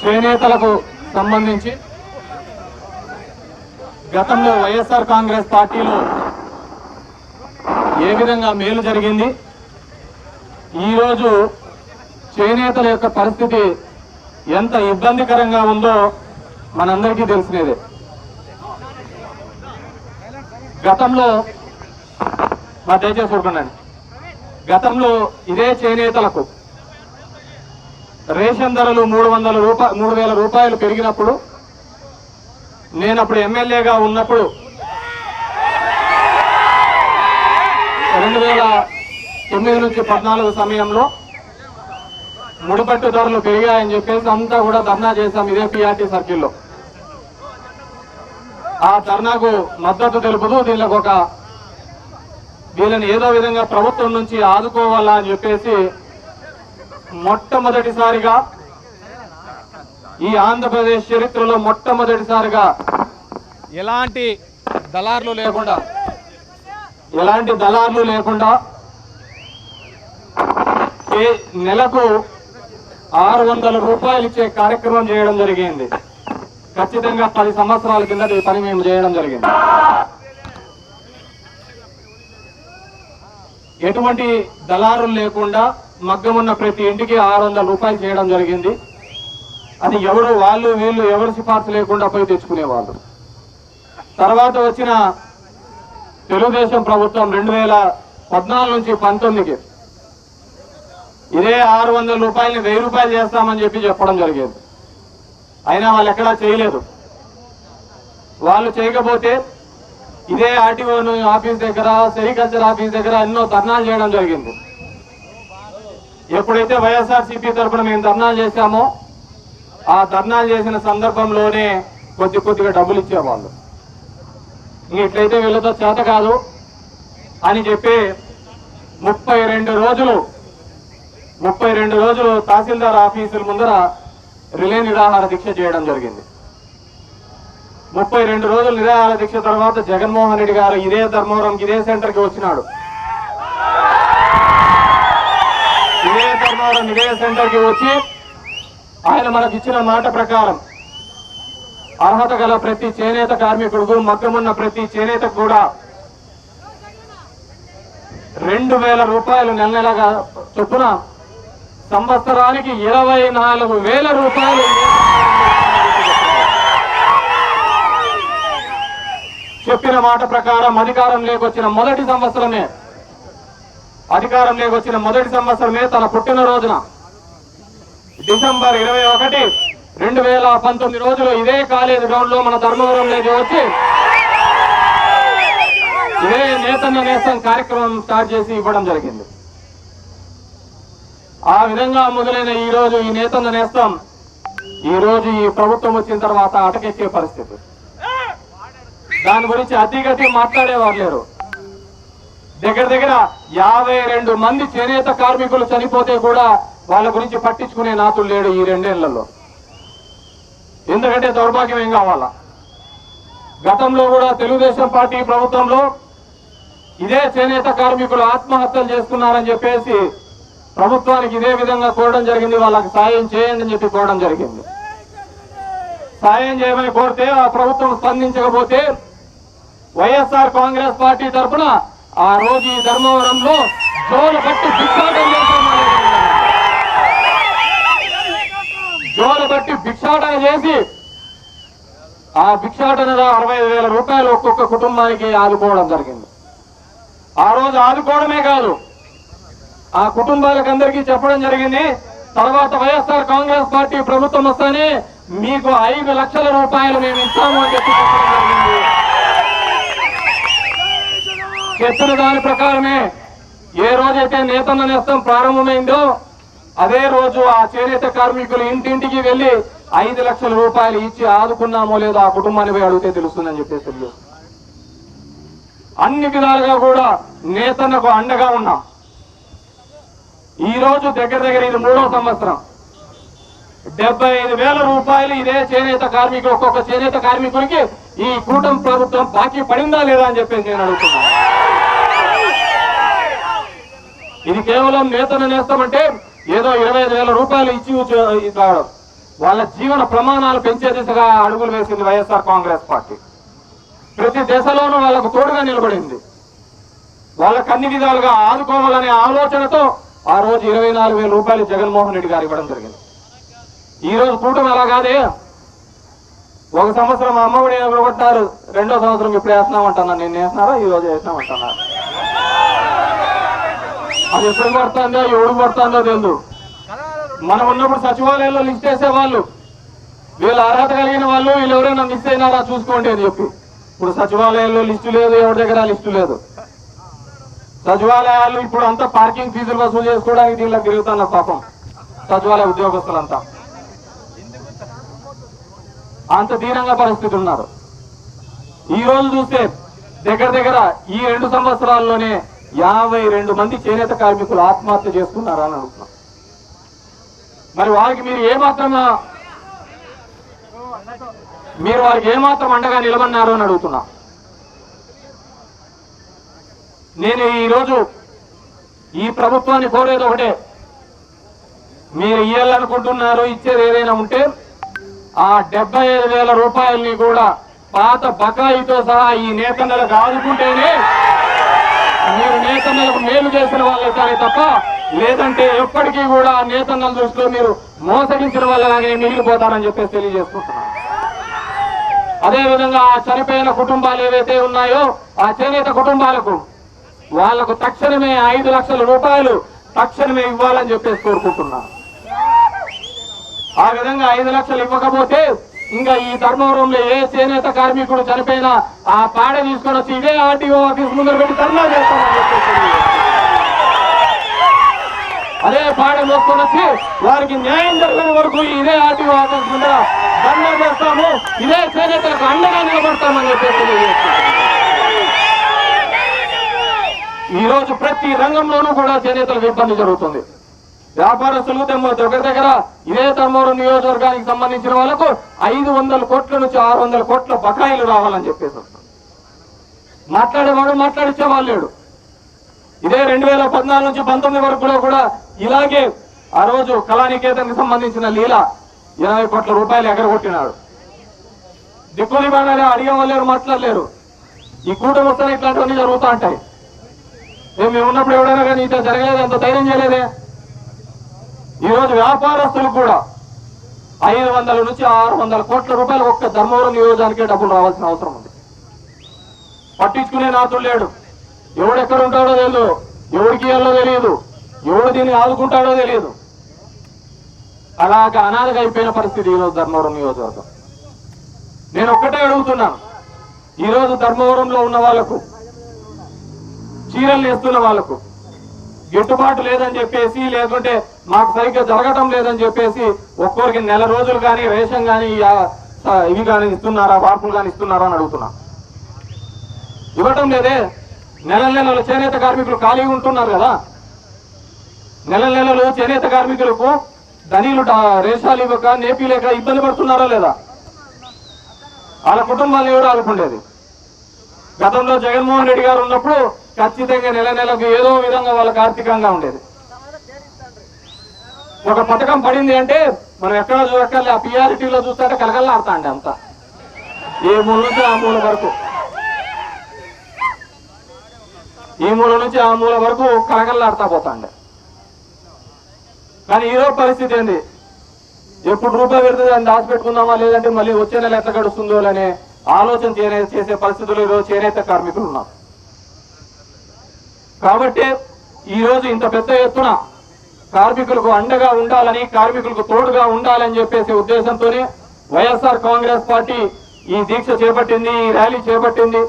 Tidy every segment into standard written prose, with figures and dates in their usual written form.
చేనేతలకు సంబంధించి గతంలో వైఎస్ఆర్ కాంగ్రెస్ పార్టీలో ఏ విధంగా మేలు జరిగింది, ఈరోజు చేనేతల యొక్క పరిస్థితి ఎంత ఇబ్బందికరంగా ఉందో మనందరికీ తెలిసినదే. గతంలో దయచేసి ఊరుకున్నాను. గతంలో ఇదే చేనేతలకు రేషన్ ధరలు 3,000 రూపాయలు పెరిగినప్పుడు, నేను అప్పుడు ఎమ్మెల్యేగా ఉన్నప్పుడు 2009 నుంచి 14 సమయంలో ముడిపట్టు ధరలు పెరిగాయని చెప్పేసి అంతా కూడా ధర్నా చేశాం ఇదే పిఆర్టీ సర్కిల్లో. ఆ ధర్నాకు మద్దతు తెలుపుతూ వీళ్ళని ఏదో విధంగా ప్రభుత్వం నుంచి ఆదుకోవాలా అని చెప్పేసి మొట్టమొదటిసారిగా ఈ ఆంధ్రప్రదేశ్ చరిత్రలో మొట్టమొదటిసారిగా ఎలాంటి దళార్లు లేకుండా నెలకు 600 రూపాయలు ఇచ్చే కార్యక్రమం చేయడం జరిగింది. ఖచ్చితంగా 10 సంవత్సరాల కింద ఈ పని మేము చేయడం జరిగింది. ఎటువంటి దళారులు లేకుండా మగ్గమున్న ప్రతి ఇంటికి 600 రూపాయలు చేయడం జరిగింది. అది వాళ్ళు వీళ్ళు ఎవరు సిఫార్సు లేకుండా పోయి తెచ్చుకునేవాళ్ళు. తర్వాత వచ్చిన తెలుగుదేశం ప్రభుత్వం 2014 నుంచి 19కి ఇదే 600 రూపాయలని 1000 రూపాయలు చేస్తామని చెప్పడం జరిగింది. అయినా వాళ్ళు ఎక్కడా చేయలేదు. వాళ్ళు చేయకపోతే ఇదే ఆర్టీఓ ఆఫీస్ దగ్గర, సెరికల్చర్ ఆఫీస్ దగ్గర ఎన్నో ధర్నాలు చేయడం జరిగింది. ఎప్పుడైతే వైఎస్ఆర్సీపీ తరఫున మేము ధర్నాలు చేశామో ఆ ధర్నాలు చేసిన సందర్భంలోనే కొద్దిగా డబ్బులు ఇచ్చేవాళ్ళు. ఇట్లయితే వీళ్ళతో చేత కాదు అని చెప్పి 32 రోజులు తహసీల్దార్ ఆఫీసుల ముందర రిలే నిరాహార దీక్ష చేయడం జరిగింది. 32 రోజులు నిరాహార దీక్ష తర్వాత జగన్మోహన్ రెడ్డి గారు ఇదే ధర్మవరం ఇదే సెంటర్కి వచ్చినాడు. ఇదే సెంటర్కి వచ్చి ఆయన మనకు ఇచ్చిన మాట ప్రకారం అర్హత గల ప్రతి చేనేత కార్మికుడు, మగ్గమున్న ప్రతి చేనేతకు కూడా 2000 రూపాయలు నెలగా చొప్పున సంవత్సరానికి 24,000 రూపాయలు చెప్పిన మాట ప్రకారం అధికారంలోకి వచ్చిన మొదటి సంవత్సరమే తన పుట్టినరోజున డిసెంబర్ 21, 2019 రోజులు ఇదే కాలేజ్ గ్రౌండ్ లో మన ధర్మవరంలోకి వచ్చి ఇదే నేతన్న నేస్తం కార్యక్రమం స్టార్ట్ చేసి ఇవ్వడం జరిగింది. ఆ విధంగా మొదలైన ఈ రోజు ఈ నేతన్న నేస్తం ఈ రోజు ఈ ప్రభుత్వం వచ్చిన తర్వాత అటకెక్కే పరిస్థితి. దాని గురించి అతిగతి మాట్లాడేవారు లేరు. దగ్గర 52 మంది చేనేత కార్మికులు చనిపోతే కూడా వాళ్ళ గురించి పట్టించుకునే నాతులు లేడు ఈ 2 ఏళ్లలో. ఎందుకంటే దౌర్భాగ్యం ఏం కావాలా? గతంలో కూడా తెలుగుదేశం పార్టీ ప్రభుత్వంలో ఇదే చేనేత కార్మికులు ఆత్మహత్యలు చేసుకున్నారని చెప్పేసి ప్రభుత్వానికి ఇదే విధంగా కోరడం జరిగింది. వాళ్ళకి సాయం చేయండి అని చెప్పి కోరడం జరిగింది. సాయం చేయమని కోరితే ఆ ప్రభుత్వం స్పందించకపోతే వైఎస్ఆర్ కాంగ్రెస్ పార్టీ తరఫున ఆ రోజు ఈ ధర్మవరంలో జోలు బట్టి భిక్షాటన చేసి ఆ భిక్షాటన 65,000 రూపాయలు ఒక్కొక్క కుటుంబానికి ఆదుకోవడం జరిగింది. ఆ రోజు ఆదుకోవడమే కాదు, ఆ కుటుంబాలకందరికీ చెప్పడం జరిగింది, తర్వాత వైఎస్ఆర్ కాంగ్రెస్ పార్టీ ప్రభుత్వం వస్తేనే మీకు 5 లక్షల రూపాయలు మేము ఇస్తాము అని చెప్పి చెప్పడం జరిగింది. చెప్పిన దాని ప్రకారమే ఏ రోజైతే నేతన్న నేస్తం ప్రారంభమైందో అదే రోజు ఆ చేనేత కార్మికులు ఇంటింటికి వెళ్లి 5 లక్షల రూపాయలు ఇచ్చి ఆదుకున్నామో లేదో ఆ కుటుంబాన్ని పోయి అడిగితే తెలుస్తుందని చెప్పేసి తెలియదు. అన్ని విధాలుగా కూడా నేతన్నకు అండగా ఉన్నాం. ఈ రోజు దగ్గర ఇది 3వ సంవత్సరం. 75,000 రూపాయలు ఇదే చేనేత కార్మికులు ఒక్కొక్క చేనేత కార్మికుడికి ఈ కూటమి ప్రభుత్వం బాకీ పడిందా లేదా అని చెప్పేసి నేను అడుగుతున్నాను. ఇది కేవలం నేతన్న నేస్తామంటే ఏదో 25,000 రూపాయలు ఇచ్చి రావడం. వాళ్ళ జీవన ప్రమాణాలు పెంచే దిశగా అడుగులు వేసింది వైఎస్ఆర్ కాంగ్రెస్ పార్టీ. ప్రతి దశలోనూ వాళ్లకు తోడుగా నిలబడింది. వాళ్ళకు అన్ని విధాలుగా ఆదుకోవాలనే ఆలోచనతో ఆ రోజు 24,000 రూపాయలు జగన్మోహన్ రెడ్డి గారు ఇవ్వడం జరిగింది. ఈ రోజు కూటమి అలా కాదే, ఒక సంవత్సరం అమ్మఒడి కొట్టారు, రెండో సంవత్సరం ఇప్పుడు వేస్తున్నామంటున్నా. నేను వేస్తున్నారా ఈ రోజు వేసినామంటున్నారు. అది ఎప్పుడు పడుతుందో ఎవడు పడుతుందో తెలియదు. మనం ఉన్నప్పుడు సచివాలయంలో లిస్ట్ వేసేవాళ్ళు, వీళ్ళు అర్హత కలిగిన వాళ్ళు, వీళ్ళు ఎవరైనా మిస్ అయినారా చూసుకోండి అని చెప్పి. ఇప్పుడు సచివాలయంలో లిస్టు లేదు, ఎవరి దగ్గర లిస్టు లేదు. సచివాలయాలు ఇప్పుడు అంతా పార్కింగ్ ఫీజులు వసూలు చేసుకోవడానికి దీనిలో తిరుగుతున్నారు పాపం సచివాలయ ఉద్యోగస్తులంతా. అంత దీనంగా పరిస్థితి ఉన్నారు. ఈ రోజు చూస్తే దగ్గర ఈ 2 సంవత్సరాల్లోనే 52 మంది చేనేత కార్మికులు ఆత్మహత్య చేసుకున్నారా అని అడుగుతున్నాం. మరి వారికి మీరు వారికి ఏమాత్రం అండగా నిలబడినారు అని అడుగుతున్నా. నేను ఈరోజు ఈ ప్రభుత్వాన్ని కోరేది ఒకటే, మీరు ఇయ్యాలనుకుంటున్నారు, ఇచ్చేది ఏదైనా ఉంటే ఆ 75,000 రూపాయల్ని కూడా పాత బకాయితో సహా ఈ నేతన్నలకు ఆదుకుంటేనే మీరు నేతన్నలకు మేలు చేసిన వాళ్ళే కానీ తప్ప, లేదంటే ఎప్పటికీ కూడా నేతన్నల దృష్టిలో మీరు మోసగించిన వాళ్ళలాగే మిగిలిపోతారని చెప్పేసి తెలియజేసుకుంటున్నాను. అదేవిధంగా ఆ చనిపోయిన కుటుంబాలు ఏవైతే ఉన్నాయో ఆ చేనేత కుటుంబాలకు వాళ్లకు తక్షణమే 5 లక్షల రూపాయలు తక్షణమే ఇవ్వాలని చెప్పేసి కోరుకుంటున్నాను. ఆ విధంగా 5 లక్షలు ఇవ్వకపోతే ఇంకా ఈ ధర్మవరంలో ఏ చేనేత కార్మికుడు చనిపోయినా ఆ పాడ తీసుకొని వచ్చి ఇదే ఆర్టీఓ ఆఫీస్ ముందర పెట్టి ధర్నా చేస్తామని చెప్పేసి, అదే పాడ మోసుకొని వచ్చి వారికి న్యాయం జరిగిన వరకు ఇదే ఆర్టీఓ ఆఫీస్ ముందర ధర్నా చేస్తాము, ఇదే చేనేతలకు అండగా నిలబడతామని చెప్పేసి. ఈ రోజు ప్రతి రంగంలోనూ కూడా చేనేతలకు ఇబ్బంది జరుగుతుంది. వ్యాపారస్తులు దగ్గర ఇదే ధర్మవరం నియోజకవర్గానికి సంబంధించిన వాళ్ళకు 500 కోట్ల నుంచి 600 కోట్ల బకాయిలు రావాలని చెప్పేసి వస్తారు. మాట్లాడేవాడు మాట్లాడిచ్చేవాళ్ళు లేడు. ఇదే 2014 నుంచి 19 వరకు కూడా ఇలాగే ఆ రోజు కళానికేతన్కి సంబంధించిన లీల 20 కోట్ల రూపాయలు ఎగరగొట్టినాడు. దిక్కుని బాగానే అడిగేవాళ్ళు మాట్లాడలేరు. ఈ కూటమి వస్తానే ఇట్లాంటివన్నీ జరుగుతూ ఉంటాయి. మేము ఉన్నప్పుడు ఎవడైనా కానీ ఇంత జరగలేదు, అంత ధైర్యం చేయలేదే. ఈ రోజు వ్యాపారస్తులకు కూడా 500 నుంచి 600 కోట్ల రూపాయలు ఒక్క ధర్మవరం నియోజకానికే డబ్బులు రావాల్సిన అవసరం ఉంది. పట్టించుకునే నాతులు లేడు. ఎవడెక్కడ ఉంటాడో తెలియదు, ఎవరికి ఇవ్వాలో తెలియదు, ఎవడు దీన్ని ఆదుకుంటాడో తెలియదు. అలాగా అనాథగా అయిపోయిన పరిస్థితి ఈరోజు ధర్మవరం నియోజకవర్గం. నేను ఒక్కటే అడుగుతున్నాను, ఈరోజు ధర్మవరంలో ఉన్న వాళ్లకు, చీరలు వేస్తున్న వాళ్లకు గిట్టుబాటు లేదని చెప్పేసి, లేకుంటే మాకు సరిగ్గా జరగటం లేదని చెప్పేసి ఒక్కొరికి నెల రోజులు కానీ రేషన్ కానీ ఇవి కానీ ఇస్తున్నారా, మార్పులు కానీ ఇస్తున్నారా అని అడుగుతున్నా. ఇవ్వటం లేదే. నెలలు చేనేత కార్మికులు ఖాళీగా ఉంటున్నారు కదా. నెలలు చేనేత కార్మికులకు ధనీలు రేషాలు ఇవ్వక, నేపీ లేక ఇబ్బంది పడుతున్నారా లేదా? వాళ్ళ కుటుంబాలను ఎవరు ఆదుకుండేది? గతంలో జగన్మోహన్ రెడ్డి గారు ఉన్నప్పుడు ఖచ్చితంగా నెలకు ఏదో విధంగా వాళ్ళకి ఆర్థికంగా ఉండేది. ఒక పథకం పడింది అంటే మనం ఎక్కడ చూడక్కర్లే, ఆ పిఆర్టీలో చూస్తుంటే కలకల్లాడుతా అండి అంతా, ఏ మూల నుంచి ఆ మూల వరకు, ఈ మూల నుంచి ఆ మూల వరకు కలకల్లాడుతా పోతాండే. కానీ ఈరోజు పరిస్థితి ఏంది? ఎప్పుడు రూపాయి పెడుతుంది అని దాచిపెట్టుకుందామా, లేదంటే మళ్ళీ వచ్చే నెల ఎట్లా గడుస్తుందో అనే ఆలోచన చేసే పరిస్థితులు ఈరోజు చేనేత కార్మికులు ఉన్నారు. కాబట్టి ఈరోజు ఇంత పెద్ద ఎత్తున కార్మికులకు అండగా ఉండాలని, కార్మికులకు తోడుగా ఉండాలని చెప్పేసి ఉద్దేశంతోనే వైఎస్ఆర్ కాంగ్రెస్ పార్టీ ఈ దీక్ష చేపట్టింది, ఈ ర్యాలీ చేపట్టింది.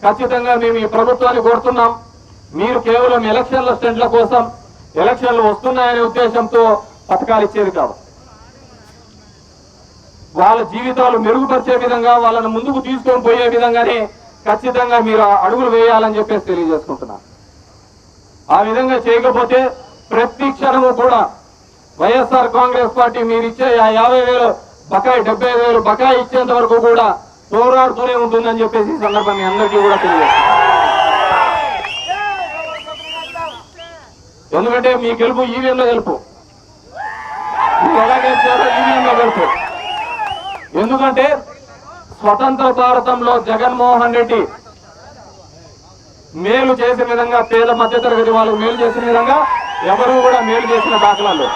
ఖచ్చితంగా మేము ఈ ప్రభుత్వాన్ని కోరుతున్నాం, మీరు కేవలం ఎలక్షన్ల స్టెంట్ల కోసం, ఎలక్షన్లు వస్తున్నాయనే ఉద్దేశంతో పథకాలు ఇచ్చేది కాదు. వాళ్ళ జీవితాలు మెరుగుపరిచే విధంగా, వాళ్ళని ముందుకు తీసుకొని పోయే విధంగానే ఖచ్చితంగా మీరు అడుగులు వేయాలని చెప్పేసి తెలియజేసుకుంటున్నాను. ఆ విధంగా చేయకపోతే ప్రతి క్షణము కూడా వైఎస్ఆర్ కాంగ్రెస్ పార్టీ మీరు ఇచ్చే 50,000 బకాయి, 75,000 బకాయి ఇచ్చేంత వరకు కూడా పోరాడుతూనే ఉంటుందని చెప్పేసి ఈ సందర్భాన్ని అందరికీ కూడా తెలియజేస్తాను. ఎందుకంటే మీ గెలుపు ఈవీఎంలో గెలుపు. మీరు ఎలా గెలిచారో ఈవీఎంలో పెడుతూ. ఎందుకంటే స్వతంత్ర భారతంలో జగన్మోహన్ రెడ్డి మేలు చేసిన విధంగా, పేద మధ్యతరగతి వాళ్ళకు మేలు చేసిన విధంగా ఎవరు కూడా మేలు చేసిన దాఖలాలు.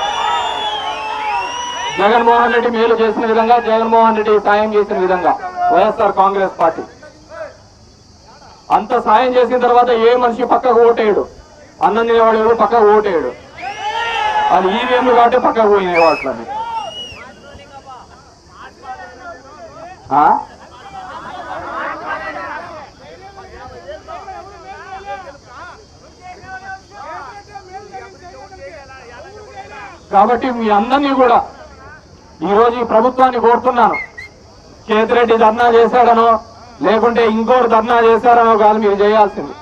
జగన్మోహన్ రెడ్డి మేలు చేసిన విధంగా, జగన్మోహన్ రెడ్డి సాయం చేసిన విధంగా వైఎస్ఆర్ కాంగ్రెస్ పార్టీ అంత సాయం చేసిన తర్వాత ఏ మనిషి పక్కకు ఓటేయడు. అన్నం తినేవాడు ఎవరు పక్కకు ఓటేయడు. అది ఈవీఎంలు కాబట్టి పక్కకు పోయినాయి వాటిని. కాబట్టి మీ అందరినీ కూడా ఈరోజు ఈ ప్రభుత్వాన్ని కోరుతున్నాను, కేతిరెడ్డి ధర్నా చేశాడనో లేకుంటే ఇంకోటి ధర్నా చేశారనో కాదు మీరు చేయాల్సింది.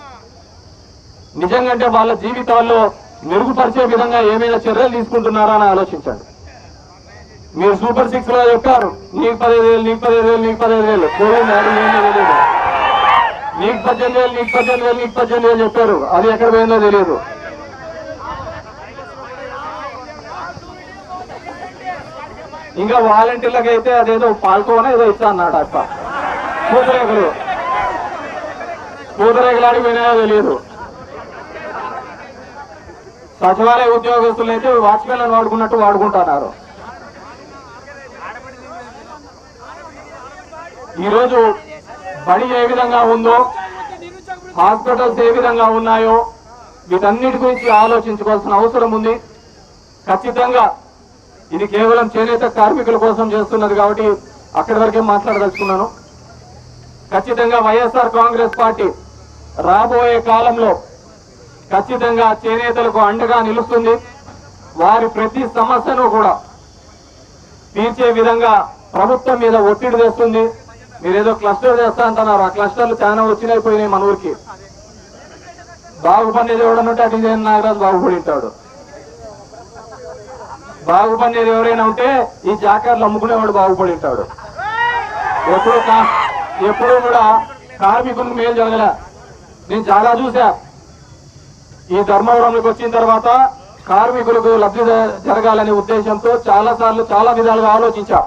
నిజంగా వాళ్ళ జీవితాల్లో మెరుగుపరిచే విధంగా ఏమైనా చర్యలు తీసుకుంటున్నారా అని ఆలోచించండి. మీరు సూపర్ 6 లో చెప్పారు నీకు 15,000, నీకు 15,000, నీకు 15,000, పోయింది అది ఏందో తెలియదు. నీకు 18,000, నీకు 18,000, నీకు 18,000 చెప్పారు, అది ఎక్కడ పోయిందో తెలియదు. ఇంకా వాలంటీర్లకు అయితే అదేదో పాల్కోనే ఏదో ఇస్తా అన్నాడు. అప్ప పూతరేగలు అడిగిపోయినాయో తెలియదు. సచివాలయ ఉద్యోగస్తులు అయితే వాచ్మెన్లను వాడుకున్నట్టు వాడుకుంటున్నారు. ఈరోజు బడి ఏ విధంగా ఉందో, హాస్పిటల్స్ ఏ విధంగా ఉన్నాయో వీటన్నిటి గురించి ఆలోచించుకోవాల్సిన అవసరం ఉంది. ఖచ్చితంగా ఇది కేవలం చేనేత కార్మికుల కోసం చేస్తున్నది కాబట్టి అక్కడి వరకే మాట్లాడదలుచుకున్నాను. ఖచ్చితంగా వైఎస్ఆర్ కాంగ్రెస్ పార్టీ రాబోయే కాలంలో ఖచ్చితంగా చేనేతలకు అండగా నిలుస్తుంది. వారి ప్రతి సమస్యను కూడా తీర్చే విధంగా ప్రభుత్వం మీద ఒత్తిడి తెస్తుంది. మీరేదో క్లస్టర్ చేస్తా అంటున్నారు, ఆ క్లస్టర్లు చాలా వచ్చినాయిపోయినాయి మన ఊరికి. బాగుపడేది ఎవడనుంటే అటు నాగరాజు బాగుపడి ఉంటాడు. బాగుపడేది ఎవరైనా ఉంటే ఈ జాకర్లు అమ్ముకునేవాడు బాగుపడి ఉంటాడు. ఎప్పుడు కూడా కార్మికులకు మేలు జరగలే. నేను చాలా చూసా. ఈ ధర్మవరంలోకి వచ్చిన తర్వాత కార్మికులకు లబ్ధి జరగాలనే ఉద్దేశంతో చాలా సార్లు చాలా విధాలుగా ఆలోచించా.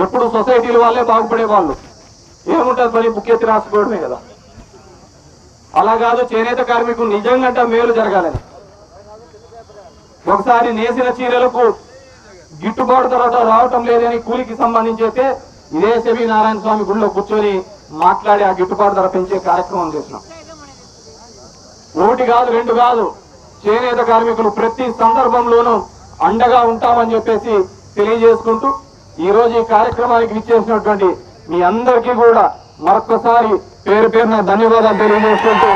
ఎప్పుడు సొసైటీల వాళ్ళే బాగుపడే వాళ్ళు, ఏముంటుంది పని బుక్కెత్తి రాసుకోవడమే కదా. అలా కాదు, చేనేత కార్మికులు నిజంగా మేలు జరగాలని. ఒకసారి నేసిన చీరలకు గిట్టుబాటు ధర రావటం లేదని కూలికి సంబంధించి అయితే ఇదే సెబి నారాయణ స్వామి గుడిలో కూర్చొని మాట్లాడి ఆ గిట్టుబాటు ధర పెంచే కార్యక్రమం చేసినాం. ఒకటి కాదు, రెండు కాదు, చేనేత కార్మికులు ప్రతి సందర్భంలోనూ అండగా ఉంటామని చెప్పేసి తెలియజేసుకుంటూ ఈ రోజు ఈ కార్యక్రమానికి విచ్చేసినటువంటి మీ అందరికీ కూడా మరొక్కసారి పేరు పేరున ధన్యవాదాలు తెలియజేసుకుంటూ